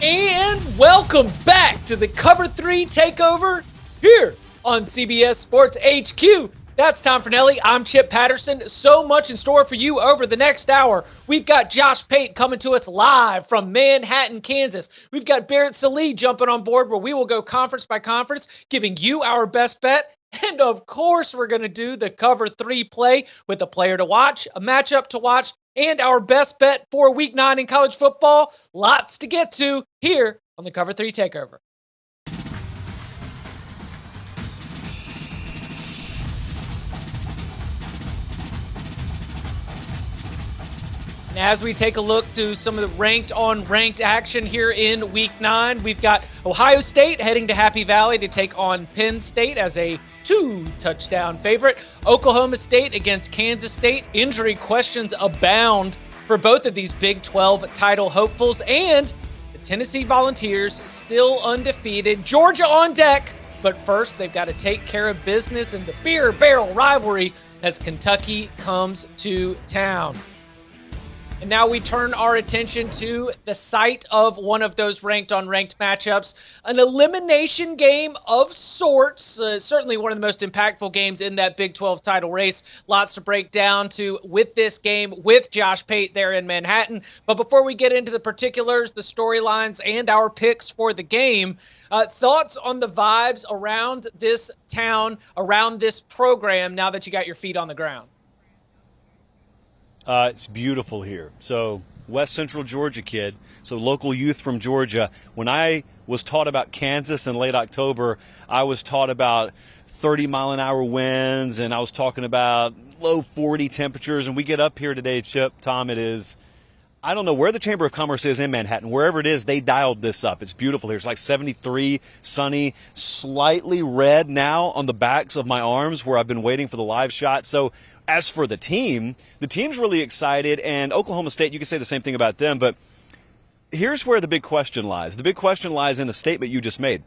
And welcome back to the Cover 3 Takeover here on CBS Sports HQ. That's Tom Fornelli. I'm Chip Patterson. So much in store for you over the next hour. We've got Josh Pate coming to us live from Manhattan, Kansas. We've got Barrett Sallee jumping on board where we will go conference by conference, giving you our best bet. And of course, we're going to do the Cover 3 play with a player to watch, a matchup to watch, and our best bet for Week 9 in college football. Lots to get to here on the Cover 3 Takeover. And as we take a look to some of the ranked action here in Week 9, we've got Ohio State heading to Happy Valley to take on Penn State as a 2-touchdown favorite. Oklahoma State against Kansas State. Injury questions abound for both of these Big 12 title hopefuls. And the Tennessee Volunteers still undefeated. Georgia on deck. But first, they've got to take care of business in the Beer Barrel rivalry as Kentucky comes to town. And now we turn our attention to the site of one of those ranked-on-ranked matchups, an elimination game of sorts, certainly one of the most impactful games in that Big 12 title race. Lots to break down to with this game, with Josh Pate there in Manhattan. But before we get into the particulars, the storylines, and our picks for the game, thoughts on the vibes around this town, around this program, now that you got your feet on the ground? It's beautiful here. So West Central Georgia kid, so local youth from Georgia. When I was taught about Kansas in late October, I was taught about 30-mile-an-hour winds, and I was talking about low 40 temperatures. And we get up here today, Chip, Tom, it is, I don't know where the Chamber of Commerce is in Manhattan. Wherever it is, they dialed this up. It's beautiful here. It's like 73, sunny, slightly red now on the backs of my arms where I've been waiting for the live shot. So as for the team's really excited, and Oklahoma State, you can say the same thing about them, but here's where the big question lies. The big question lies in the statement you just made.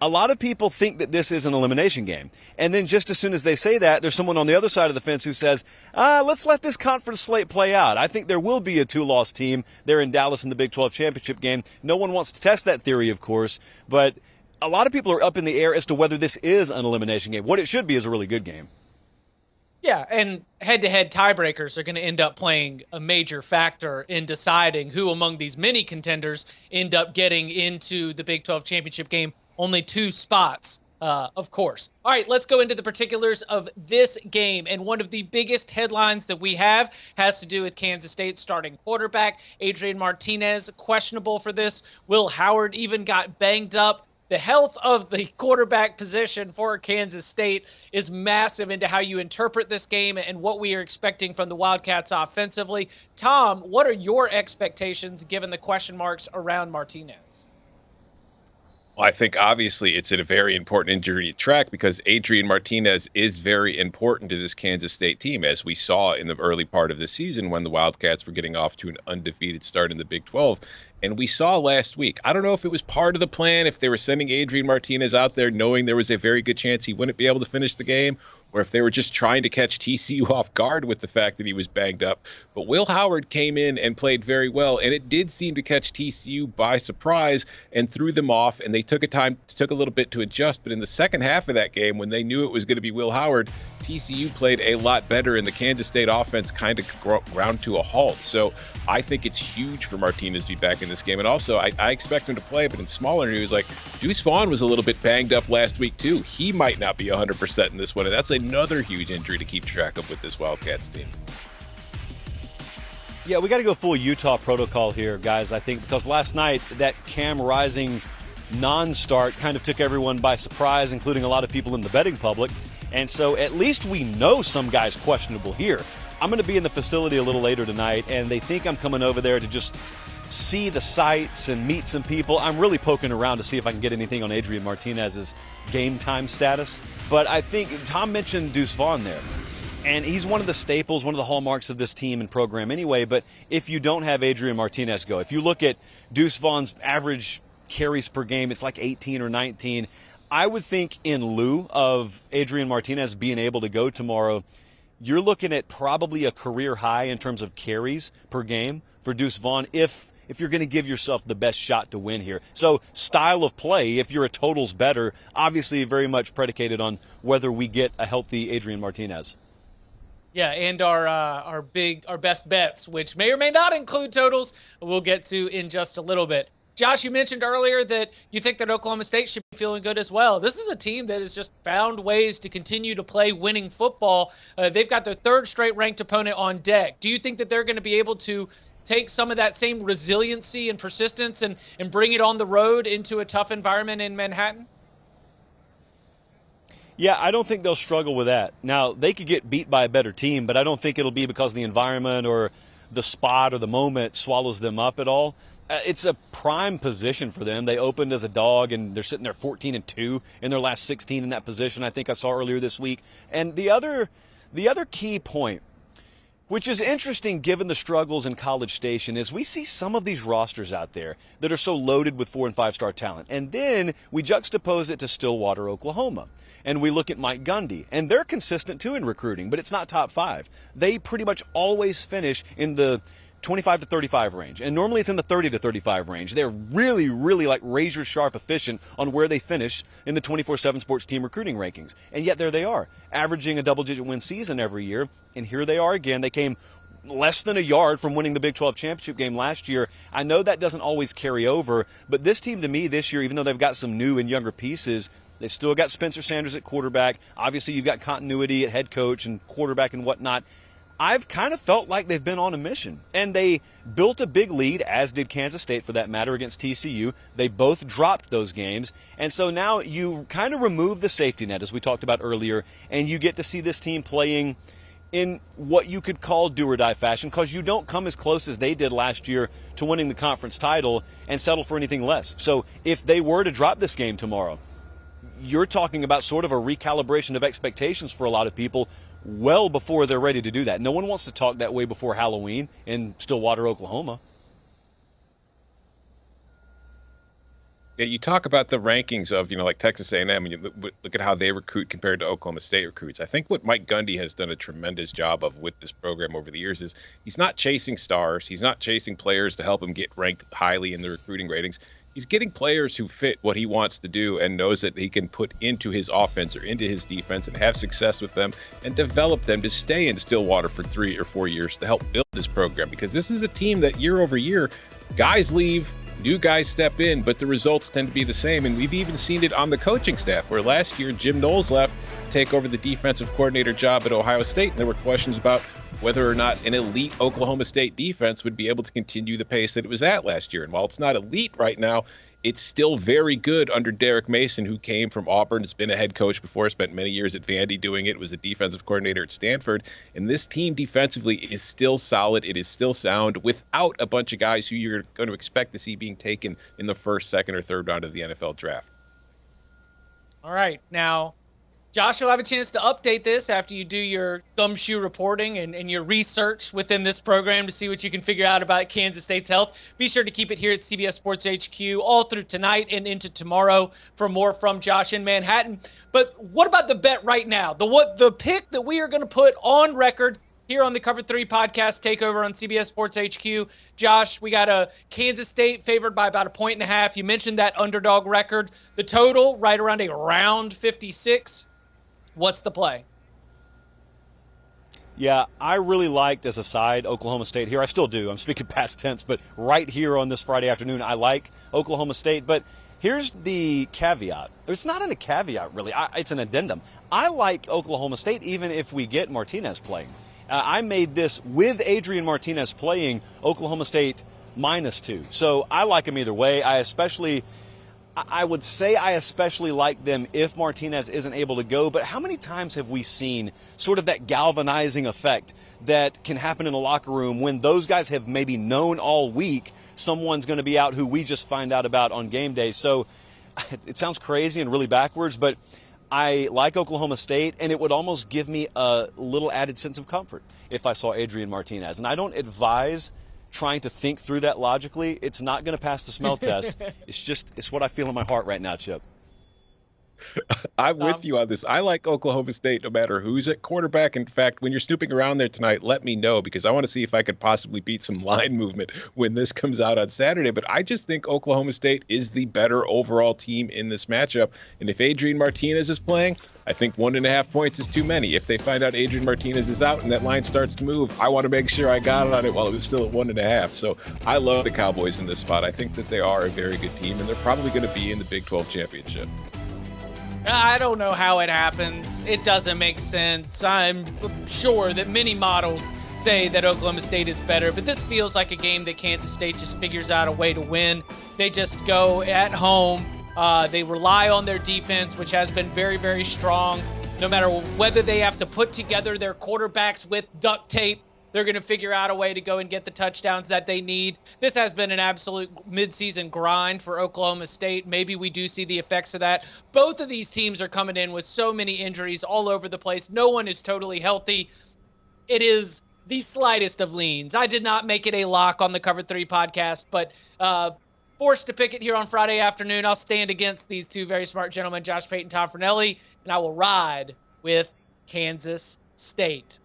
A lot of people think that this is an elimination game, and then just as soon as they say that, there's someone on the other side of the fence who says, let's let this conference slate play out. I think there will be a 2-loss team there in Dallas in the Big 12 championship game. No one wants to test that theory, of course, but a lot of people are up in the air as to whether this is an elimination game. What it should be is a really good game. Yeah, and head-to-head tiebreakers are going to end up playing a major factor in deciding who among these many contenders end up getting into the Big 12 championship game. Only 2 spots, of course. All right, let's go into the particulars of this game. And one of the biggest headlines that we have has to do with Kansas State starting quarterback. Adrian Martinez, questionable for this. Will Howard even got banged up. The health of the quarterback position for Kansas State is massive into how you interpret this game and what we are expecting from the Wildcats offensively. Tom, what are your expectations given the question marks around Martinez? Well, I think obviously it's a very important injury to track because Adrian Martinez is very important to this Kansas State team, as we saw in the early part of the season when the Wildcats were getting off to an undefeated start in the Big 12. And we saw last week, I don't know if it was part of the plan, if they were sending Adrian Martinez out there knowing there was a very good chance he wouldn't be able to finish the game, or if they were just trying to catch TCU off guard with the fact that he was banged up. But Will Howard came in and played very well, and it did seem to catch TCU by surprise and threw them off, and they took a little bit to adjust. But in the second half of that game, when they knew it was going to be Will Howard, TCU played a lot better, and the Kansas State offense kind of ground to a halt. So I think it's huge for Martinez to be back in this game. And also, I expect him to play, but in smaller news, like Deuce Vaughn was a little bit banged up last week too. He might not be 100% in this one, and that's another huge injury to keep track of with this Wildcats team. Yeah, we got to go full Utah protocol here, guys, I think, because last night that Cam Rising non-start kind of took everyone by surprise, including a lot of people in the betting public. And so at least we know some guys questionable here. I'm going to be in the facility a little later tonight, and they think I'm coming over there to just see the sights and meet some people. I'm really poking around to see if I can get anything on Adrian Martinez's game time status. But I think Tom mentioned Deuce Vaughn there. And he's one of the staples, one of the hallmarks of this team and program anyway. But if you don't have Adrian Martinez go, if you look at Deuce Vaughn's average carries per game, it's like 18 or 19. I would think in lieu of Adrian Martinez being able to go tomorrow, you're looking at probably a career high in terms of carries per game for Deuce Vaughn if if you're going to give yourself the best shot to win here. So style of play, if you're a totals better, obviously very much predicated on whether we get a healthy Adrian Martinez. Yeah, and our best bets, which may or may not include totals, we'll get to in just a little bit. Josh, you mentioned earlier that you think that Oklahoma State should be feeling good as well. This is a team that has just found ways to continue to play winning football. They've got their third straight ranked opponent on deck. Do you think that they're going to be able to take some of that same resiliency and persistence and bring it on the road into a tough environment in Manhattan? Yeah, I don't think they'll struggle with that. Now, they could get beat by a better team, but I don't think it'll be because the environment or the spot or the moment swallows them up at all. It's a prime position for them. They opened as a dog, and they're sitting there 14-2 in their last 16 in that position, I think I saw earlier this week. And the other key point, which is interesting given the struggles in College Station, is we see some of these rosters out there that are so loaded with 4- and 5-star talent. And then we juxtapose it to Stillwater, Oklahoma. And we look at Mike Gundy, and they're consistent too in recruiting, but it's not top 5. They pretty much always finish in the 25 to 35 range, and normally it's in the 30 to 35 range. They're really, really like razor sharp efficient on where they finish in the 24/7 Sports team recruiting rankings. And yet there they are, averaging a double-digit win season every year. And here they are again. They came less than a yard from winning the Big 12 championship game last year. I know that doesn't always carry over, but this team to me this year, even though they've got some new and younger pieces, they still got Spencer Sanders at quarterback. Obviously, you've got continuity at head coach and quarterback and whatnot. I've kind of felt like they've been on a mission. And they built a big lead, as did Kansas State for that matter, against TCU. They both dropped those games. And so now you kind of remove the safety net, as we talked about earlier, and you get to see this team playing in what you could call do-or-die fashion, because you don't come as close as they did last year to winning the conference title and settle for anything less. So if they were to drop this game tomorrow, you're talking about sort of a recalibration of expectations for a lot of people well before they're ready to do that. No one wants to talk that way before Halloween in Stillwater, Oklahoma. Yeah, you talk about the rankings of, like Texas A&M, and you look at how they recruit compared to Oklahoma State recruits. I think what Mike Gundy has done a tremendous job of with this program over the years is he's not chasing stars. He's not chasing players to help him get ranked highly in the recruiting ratings. He's getting players who fit what he wants to do and knows that he can put into his offense or into his defense and have success with them and develop them to stay in Stillwater for 3 or 4 years to help build this program. Because this is a team that year over year, guys leave, new guys step in, but the results tend to be the same. And we've even seen it on the coaching staff, where last year Jim Knowles left to take over the defensive coordinator job at Ohio State. And there were questions about whether or not an elite Oklahoma State defense would be able to continue the pace that it was at last year. And while it's not elite right now, it's still very good under Derek Mason, who came from Auburn, has been a head coach before, spent many years at Vandy doing it, was a defensive coordinator at Stanford. And this team defensively is still solid. It is still sound without a bunch of guys who you're going to expect to see being taken in the first, second, or third round of the NFL draft. All right. Now, Josh will have a chance to update this after you do your gumshoe reporting and your research within this program to see what you can figure out about Kansas State's health. Be sure to keep it here at CBS Sports HQ all through tonight and into tomorrow for more from Josh in Manhattan. But what about the bet right now? The pick that we are going to put on record here on the Cover 3 podcast takeover on CBS Sports HQ. Josh, we got a Kansas State favored by about 1.5. You mentioned that underdog record. The total right around around 56. What's the play? Yeah, I really liked, as a side, Oklahoma State here. I still do. I'm speaking past tense, but right here on this Friday afternoon, I like Oklahoma State. But here's the caveat. It's not a caveat, really. It's an addendum. I like Oklahoma State even if we get Martinez playing. I made this with Adrian Martinez playing Oklahoma State -2. So I like them either way. I would say I especially like them if Martinez isn't able to go, but how many times have we seen sort of that galvanizing effect that can happen in a locker room when those guys have maybe known all week someone's going to be out who we just find out about on game day? So it sounds crazy and really backwards, but I like Oklahoma State, and it would almost give me a little added sense of comfort if I saw Adrian Martinez. And I don't advise trying to think through that logically. It's not going to pass the smell test. It's what I feel in my heart right now, Chip. I'm with you on this. I like Oklahoma State no matter who's at quarterback. In fact, when you're snooping around there tonight, let me know because I want to see if I could possibly beat some line movement when this comes out on Saturday. But I just think Oklahoma State is the better overall team in this matchup. And if Adrian Martinez is playing, I think 1.5 points is too many. If they find out Adrian Martinez is out and that line starts to move, I want to make sure I got it on it while it was still at 1.5. So I love the Cowboys in this spot. I think that they are a very good team, and they're probably going to be in the Big 12 championship. I don't know how it happens. It doesn't make sense. I'm sure that many models say that Oklahoma State is better, but this feels like a game that Kansas State just figures out a way to win. They just go at home. They rely on their defense, which has been very, very strong. No matter whether they have to put together their quarterbacks with duct tape, they're going to figure out a way to go and get the touchdowns that they need. This has been an absolute midseason grind for Oklahoma State. Maybe we do see the effects of that. Both of these teams are coming in with so many injuries all over the place. No one is totally healthy. It is the slightest of leans. I did not make it a lock on the Cover 3 podcast, but forced to pick it here on Friday afternoon. I'll stand against these two very smart gentlemen, Josh Pate and Tom Fornelli, and I will ride with Kansas State.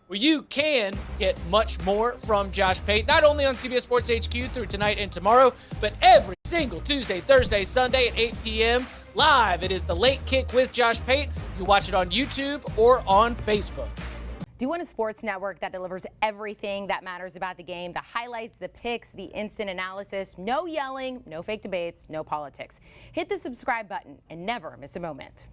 Well, you can get much more from Josh Pate, not only on CBS Sports HQ through tonight and tomorrow, but every single Tuesday, Thursday, Sunday at 8 p.m. live. It is the Late Kick with Josh Pate. You watch it on YouTube or on Facebook. Do you want a sports network that delivers everything that matters about the game? The highlights, the picks, the instant analysis, no yelling, no fake debates, no politics. Hit the subscribe button and never miss a moment.